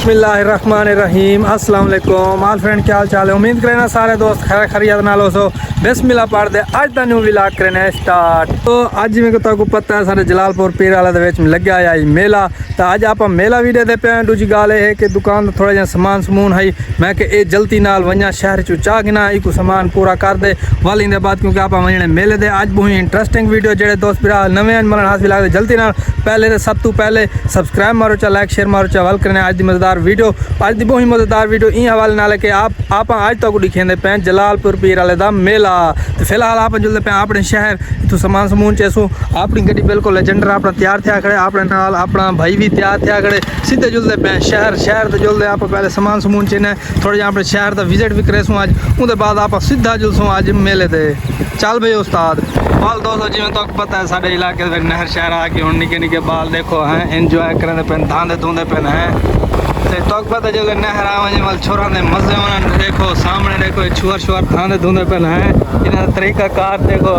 बिस्मिल्लाहिर्रहमानिर्रहीम अस्सलाम वालेकुम ऑल फ्रेंड, क्या हाल चाल है। उम्मीद करें ना सारे दोस्त खैर खैरियत नाल हो सो। बिस्मिल्लाह पढ़ दे अज का न्यू व्लॉग करने स्टार्ट। तो अज मेरे को पता है सारे जलालपुर पीर वाले दे विच लग्या है मेला। तो अज आप मेला भी देखते पे। दूजी गल है कि दुकान थोड़ा जहा समान समून है, मैं कि ये जल्दी नाल वजा शहर चू चाह गिना एक समान पूरा कर दे वाल इंदे बाद, क्योंकि आप वजने मेले दे अज बहुत इंटरेस्टिंग वीडियो। जो दोस्त भरा नवे मलन हाथ भी लगते जल्दी नाल पहले तो सब तो पहले सबसक्राइब मारो चा, लाइक शेयर मारो चा, वाल करने अज की मजेदार वीडियो। अज की बहुत मजेदार वीडियो इन हवाले नाल कि आप अज तक दिखेंदे पे जलालपुर पीर वाले दा मेला। तो फिलहाल आप जुलते पे अपने शहर इतों समान समून चेसू अपनी गड्डी बिल्कुल लेजेंडर अपना तैयार थे खड़े, अपने नाल अपना भाई भी तैयार थे खड़े, सीधे जुलते पे शहर तो जुलते आप पहले समान समून चेने थोड़ा जहा अपने शहर का विजिट भी करेसूँ अज, उसके बाद आप सीधा जुलसूँ अज मेले दे। चल भाई उस्ताद। बाल दोस्तों जिमें तो पता है साढ़े इलाके में नहर शहर आके हम निके निके बाल देखो हैं इंजॉय करें पे, धांधे धुंधे पे हैं। तो पता जो नहर आवे वाल छोरा ने मजे होना, देखो सामने देखो छुअर छुअर धांधे धुंधे पे हैं। इन्हें तरीका कार देखो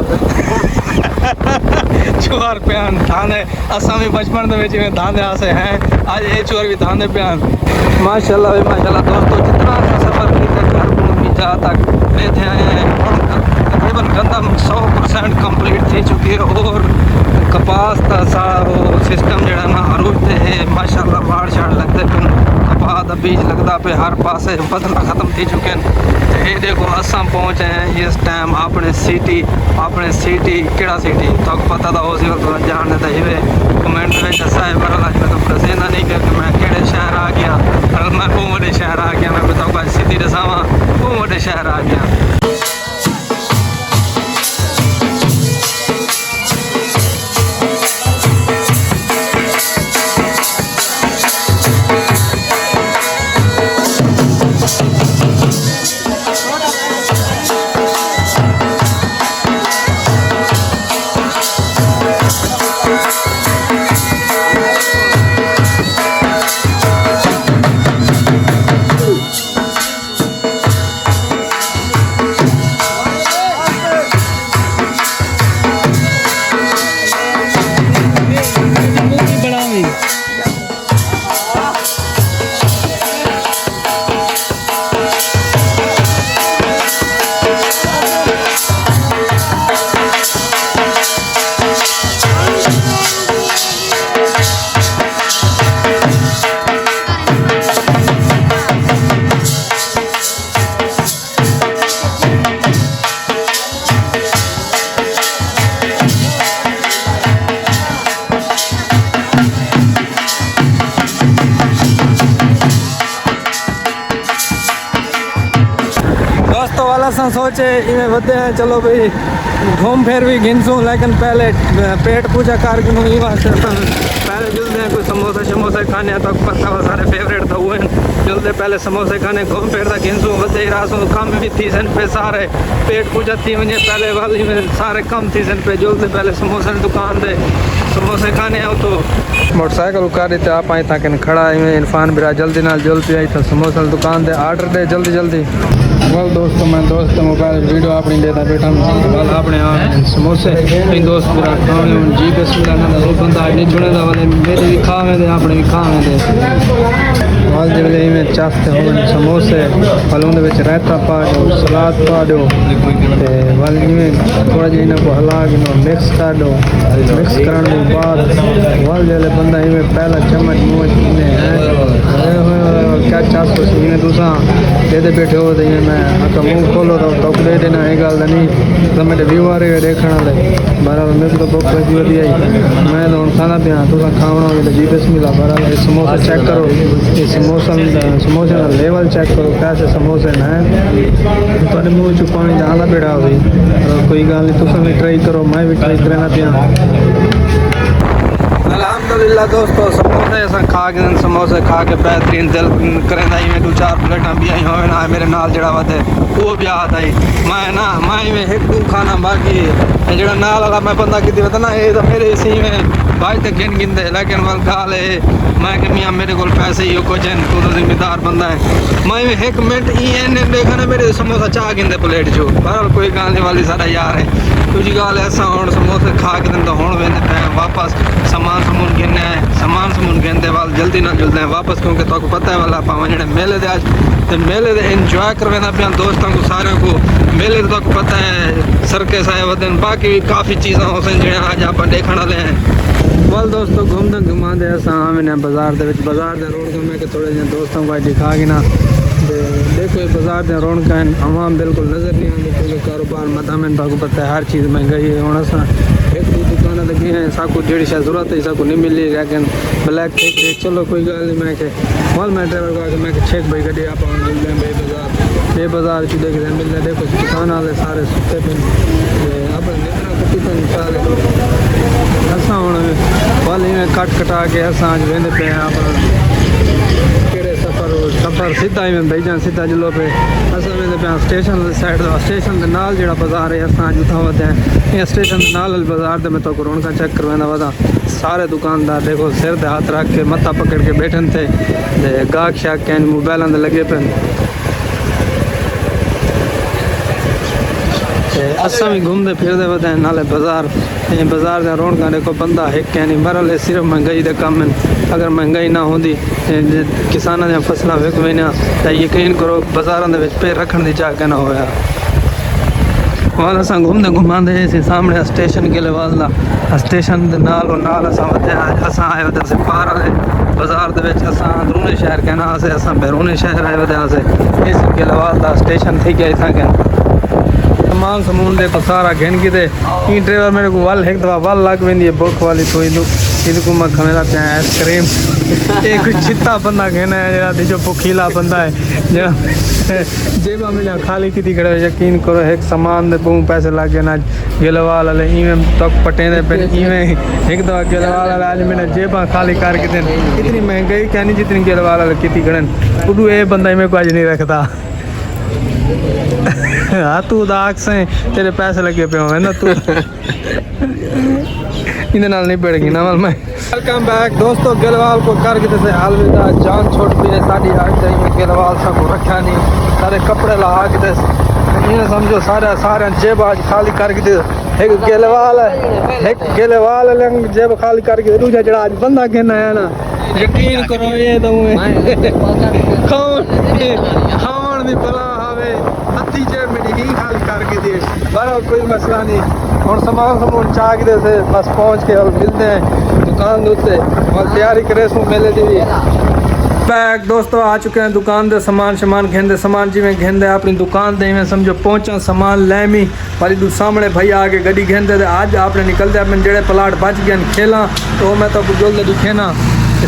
छुअर प्यान धांधे असा भी बचपन में धांधे आसे हैं, आज ये छुअर भी धांधे प्यान। माशाल्लाह भाई माशाल्लाह दोस्तों, जितना सफर घर भी जहाँ तक लेते आए हैं तकरीबन गंदम 100% कंप्लीट थी चुकी है। और कपास का सा वो सिस्टम जड़ा ना अरूजते है माशाल्लाह, बाढ़ शाड़ लगते पे कपास का बीज लगता पे, हर पास फसल खत्म थी चुके हैं। ये देखो असा पहुँचे हैं इस टाइम अपने सिटी केड़ा सिटी तो पता था उसी वक्त जानने था ये कमेंट में दसा है पर मैं तो दसेंदा नहीं कि मैं केड़े शहर आ गया, और मैं बहुत बड़े शहर आ गया, मैं बताऊँगा सिटी दसावा बहुत बड़े शहर आ गया। दोस्तों वाला सा सोचे इवें वधे हैं, चलो भाई घूम फिर भी गिनसूँ, लेकिन पहले पेट पूजा कर गिनूँ ये वास्ते पहले जुलते हैं कोई समोसे शमोसे खाने तो पता वो सारे फेवरेट तो हुए जुलते पहले समोसे खाने घूम फिर तक गिनसूँ वधे रासूँ कम भी थी सन पे सारे पेट पूजा थी वजे पहले वाली में सारे कम थी सन पे जुलते पहले समोसे की दुकान दे समोसे खाने आओ तो मोटरसाइकिल उकारी तो आप आई तक खड़ा है इरफान बिरा जल्दी नाल जुल पे आई तो समोसे की दुकान दे आर्डर दे जल्दी जल्दी। वाल दोस्तों मैं दोस्त मोबाइल वीडियो अपनी देता बैठा वाल अपने समोसे दोस्त पूरा खावे जी बिस्मिल्लाह बंदा नहीं छुड़े वाले मेरे भी खावे दे अपने भी खावे दे वाल जल्दी में चाहते हो समोसे वाल उनके रायता पा दो सलाद पा दो वाल थोड़ा जी इन्हें को हला के मिक्स कर दो। मिक्स करने के बाद वाल जल्दी बंदा इवें पहला चम्मच मुँह क्या चाह इन्हें दूसरा दे बैठे हो तो मैं अगर मुँह खोलो तो दे देना ये गल नहीं तो मेरे व्यू आ रहे हो देखने वाले बहरहाल मेरे तो बहुत लगी वधी आई मैं तो हम खाना पिया तो खाना हो जी बिस्मिल्लाह। बहरहाल समोसा चेक करो ये समोसे का लेवल चेक करो कैसे समोसे हैं तो मुँह चु पानी जाना बेड़ा हो गई कोई गल नहीं तुम भी ट्राई करो मैं भी ट्राई करना पिया। अल्हम्दुलिल्लाह दोस्तों समोसे अस खा के समोसे खा के बेहतरीन दिल करें में 2-4 प्लेटा भी आई हो ना मेरे नाल जड़ा वे वो भी याद आई मैं में एक दो खाना बाकी जड़ा नाल वाला मैं बंदा कि पता ना ये तो मेरे इसी में भाई तक गिन गिनते लेकिन वाल गाल है मैं कि मियाँ मेरे को पैसे ही कुछ हैं तू तो जिम्मेदार बंदा है मैं में एक मिनट देखा ना मेरे समोसा चाह गिनते प्लेट जो बहरहाल कोई गाने वाली सारा यार है दूजी गाल ऐसा हुण समोसे खा के तो हुण वेंदे पे वापस सामान समून गिनने सामान समून गिनते वाल जल्दी ना जुलते हैं वापस क्योंकि तो पता है वाला पावा जेडे मेले दे आज ते मेले दे इंजॉय करवेंदा पिया दोस्तों को सारे को मेले तो पता है सर्कस आए वदन बाकी भी काफ़ी चीज़ां होसन जेडे आज आप देखण वाले हैं। वाल दोस्तों घूमते घुमाते असा आने बाजार दे रोड को मैं थोड़े जे दोस्तों को दिखा के ना देखो ये बाजार दे रौनक आवाम बिल्कुल नज़र नहीं आती क्योंकि कारोबार मथा में आपको पता है हर चीज़ महंगाई है हूँ असा एक दो दुकान लगी हैं साकू जी शायद जरूरत है साकू नहीं मिली लेकिन ब्लैक ठीक है चलो कोई गल नहीं मैं मॉल में ड्राइवर को आके मैं छेक भाई गड्डी आप मिलते हैं बे बाजार च देख रहे मिलते देखो दुकान वाले सारे सुते पे अपने निकला कटी पे सारे असा हूँ वाल इवें कट कटा के असा अज वेंदे पे आप सफ़र सीधा ही भाई जान सीधा जिलो पे अस वेंदे पे स्टेशन साइड स्टेशन के नाल जो बाजार है अस जुथा वधे हैं स्टेशन के नाल बाजार में तो रौनक चेक करवाना वधा सारे दुकानदार देखो सिर ते हाथ रख के मत्था पकड़ के बैठन थे गाहक शाक कैन मोबाइल लगे पे असा भी घूमते फिरते वधे नाले बाजार दे रौनक देखो बंदा एक नहीं मरल है सिर्फ महंगाई दे कम अगर महंगाई ना होंदी किसानों दी फसलां विक वेना तो यकीन करो बाजारों के पैर रखने की चाह के ना होया वाल अस घूमते घुमाते सामने स्टेशन गेलेवाल स्टेशन के नाल अस आए वे पार वाले बाजार अस अंदरूनी शहर कहना अस बैरूनी शहर आए वे इस गेलेवाल का स्टेशन थी गया इतना कहना सामान समून देखो सारा घिन की ड्राइवर मेरे को वल एक दफ़ा वल लग वेंदी है बुख वाली तो इनको मैं खमेला पे आइसक्रीम एक चित्ता बंदा कहना है जो भुखीला बंदा है जो जेबा में खाली की खड़े यकीन करो एक सामान दे बहु पैसे लग गए ना गेलवाल वाले इवें तक पटेंदे पे इवें एक दफ़ा गेलवाल वाले आज मैंने जेबा खाली करके देन इतनी महंगाई कहनी जितनी गेलवाल वाले की खड़न उडू ये बंदा में को आज नहीं रखता हाँ तू दाग से तेरे पैसे लगे पे होंगे ना तू इधर नाल नहीं पड़ेगी ना मैं वेलकम बैक दोस्तों गेलवाल को करके जैसे अलविदा जान छोड़ दी है साड़ी आज जाई में गेलवाल सब रखा नहीं सारे कपड़े ला के दे इन्हें समझो सारे जेब आज खाली करके दे एक गेलवाल जेब खाली करके दूसरा जड़ा आज बंदा कहना है ना यकीन करो ये तो खावन भी भला हवे हत्ती जेब में ही खाली करके दे बड़ा कोई मसला नहीं और सामान समून चाह के से बस पहुंच के और मिलते हैं दुकान उत्ते और तैयारी करे सो मेले दी बैग दोस्तों आ चुके हैं दुकान दे सामान घेंदे सामान जिमें घेंदे अपनी दुकान दे में समझो पहुंचा सामान लैमी वाली दू सामने भाई आगे गड्डी घेंदे आज आपने निकलते अपने जेड़े प्लाट बच गए खेला तो मैं तो जल्द दिखे ना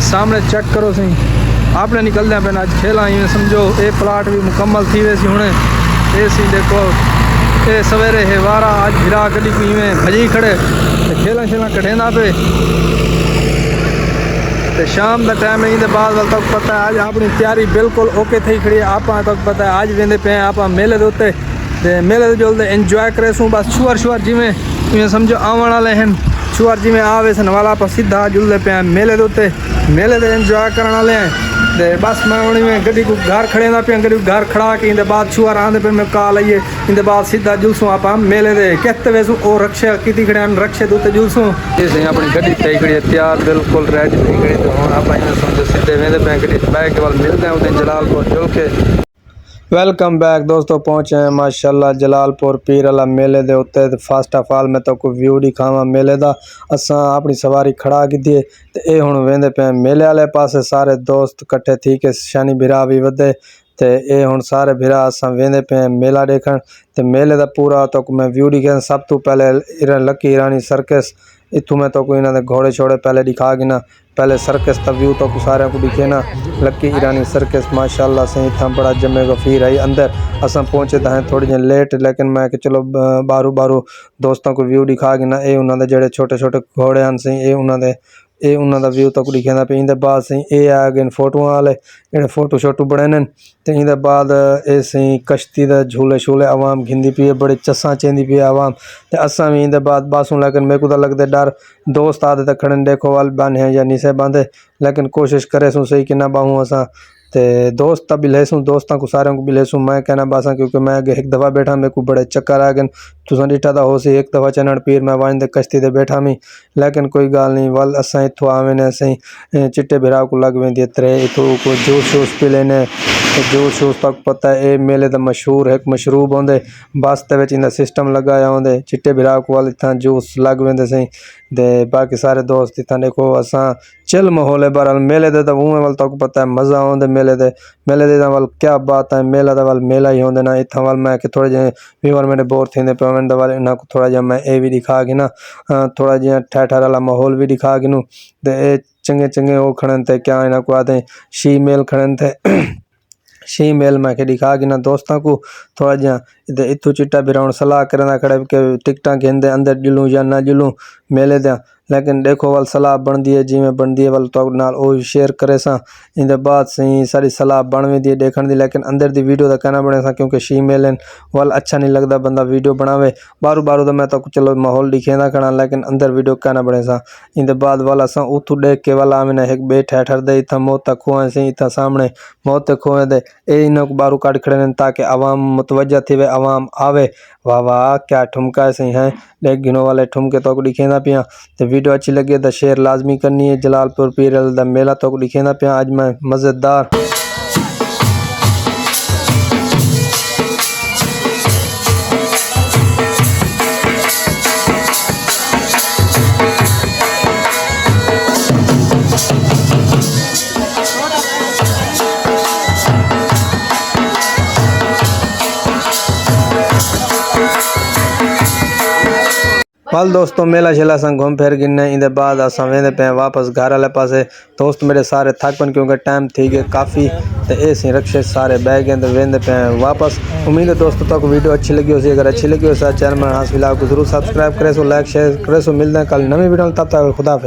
सामने चेक करो सही आपने निकलते हैं आज खेला इवें समझो ये प्लाट भी मुकम्मल थी वैसी हूँ ये सी देखो ये सवेरे है वारा आज भिरा गड्डी में भजी खड़े खेला कटेंदा पे तो शाम का टाइम है बाद वाल तक पता है आज अपनी तैयारी बिल्कुल ओके थी खड़ी आप तक पता है आज वेंदे पे आप मेले के उत्ते मेले जुलते इंजॉय करे सूँ बस छुअर जिमें समझो आवन वाले हैं छुअर जिमें आवे सन वाला आप सीधा जुलते पे मेले के उत्ते मेले के इंजॉय करने वाले हैं बस मैं उन्हीं में गड्डी को घर खड़े पे गड्डी घर खड़ा के इंदे बाद छुआर आंदे पे मैं कॉल आइए इंदे बाद सीधा जुलसूँ आप मेले दे कहते वैसू और रक्षा की खड़े रक्षे दूते जुलसूँ इसे अपनी गड्डी थी खड़ी तैयार बिल्कुल रेडी थी खड़ी तो हम आप समझो सीधे वेंदे पे गड्डी बैग के वाल मिलते हैं उतने जलालपुर जुल के वेलकम बैक दोस्तों पहुँचे हैं माशाल्लाह जलालपुर पीर वाला मेले दे उत्ते फस्ट ऑफ ऑल मैं तो को व्यू दिखावा मेले दा असां अपनी सवारी खड़ा की दिए ते ए हुण वेंदे पे मेले वाले पासे सारे दोस्त इकट्ठे थी के शनि भिरा भी वधे ते ए हुण सारे भिरा असां वेंदे पे मेला देखण ते मेले दा पूरा तो मैं व्यू दिखां सब तो पहले लकी ईरानी सर्कस इतों मैं तो कोई इन्होंने घोड़े छोड़े पहले दिखा के ना पहले सर्कस का व्यू तो सारे को दिखे ना लकी ईरानी सर्कस माशाल्लाह से इतना बड़ा जमे गफीर है अंदर असा पहुँचे तो हैं थोड़ी जी लेट लेकिन मैं कि चलो बारू दोस्तों को व्यू दिखा के ना ये उन्होंने जेडे छोटे छोटे घोड़े हैं सही ये उन्होंने व्यू तक दिखेंदा पे इंदे बाद सही ये आ गए फोटो वाले जेडे फोटो शोटो बने तो इंदे बाद ये सही कश्ती दा झूले शूले आवाम घिंदी पी बड़े चस्सा चेंदी पी आवाम ते असा भी इंदे बाद बासूं लेकिन मेरे को तो लगते डर दोस्त आदे तक खड़न देखो वाल बन है या नीसे बांधे लेकिन कोशिश करे सो सही कि ना बाहूँ असा ते दोस्त भी लेसूँ दोस्तों को सारे को भी लेसूँ मैं कहना बासा क्योंकि मैं एक दफ़ा बैठा मेरे को बड़े चक्कर आ गए तुसा डिठा था हो सी एक दफ़ा चनड़ पीर मैं वाइन दे कश्ती ते बैठा मी लेकिन कोई गाल नहीं वल असां इत्थों आवे ने असें चिट्टे भिरा को लग वेंदी त्रे इत्थों को जूस शूस पी लेने जूस शूस तक पता है मेले दा मशहूर एक मशरूब होंदे बस दे विच इंदा सिस्टम लगाया होंदे चिट्टे भिरा को वाल इत्थां जूस लग वेंदे सही दे बाकी सारे दोस्त इत्थां देखो असां चिल माहौल है बहरहाल मेले दे तो उवें वाल तक पता है मज़ा आंदे मेले दे वाल क्या बात है मेला दा वाल मेला ही होंदे ना इत्थां वाल मैं कि थोड़े जे व्यूअर मेरे बोर थींदे पे वन वाल इन्हां को थोड़ा जिहा मैं ए भी दिखा के ना थोड़ा जिहा ठहर वाला माहौल भी दिखा के नू ते चंगे चंगे वो खड़न थे क्या इन्हां को आते शी मेल खड़न थे शी मेल मैं के दिखा के ना दोस्तों को थोड़ा जिहा इत्थों चिट्टा बिराउन सलाह करना खड़े के टिकटा घेंदे अंदर जुलूँ या ना जुलूँ मेले दियां लेकिन देखो वाल सलाह बनती है जिमें बनती है वाल तो नाल ओ शेयर करे सा इंदे बाद सही सारी सलाह बन वेंदी है देखण दी लेकिन अंदर दी वीडियो दा कहना बने सा क्योंकि शी मेलन वाल अच्छा नहीं लगता बंदा वीडियो बनावे बारू बारू तो मैं तो चलो माहौल दिखेंदा खड़ा लेकिन अंदर वीडियो कहना बने सा इंदे बाद वाला सा उथू देख के वाला आवे ना एक बे ठहर दे इथा मौत तक खोए से इथा सामने मौत तक खोए दे ए इन्हों को बारू काट खड़े ने ताकि आवाम मुतवज्जा थी वे आवाम आवे वाह वाह क्या ठुमका सही है देख गिनो वाले ठुमके तो दिखेंदा पिया तो वीडियो अच्छी लगी तो शेयर लाजमी करनी है जलालपुर पीर दा मेला तो दिखेंदा पिया आज मैं मज़ेदार वाल दोस्तों मेला शेला सा घूम फिर गिने इंदे बाद असां वेंदे पे वापस घर वाले पासे दोस्त मेरे सारे थक पन क्योंकि टाइम थी गए काफ़ी तो ये सी रक्शे सारे बह गए तो वेंदे पे वापस उम्मीद है दोस्तों तक वीडियो अच्छी लगी हो सी अगर अच्छी लगी हो चैनल में हास को जरूर सब्सक्राइब करे सो लाइक शेयर करे सो मिलते हैं कल नवी वीडियो तब तक खुदा हाफिज़।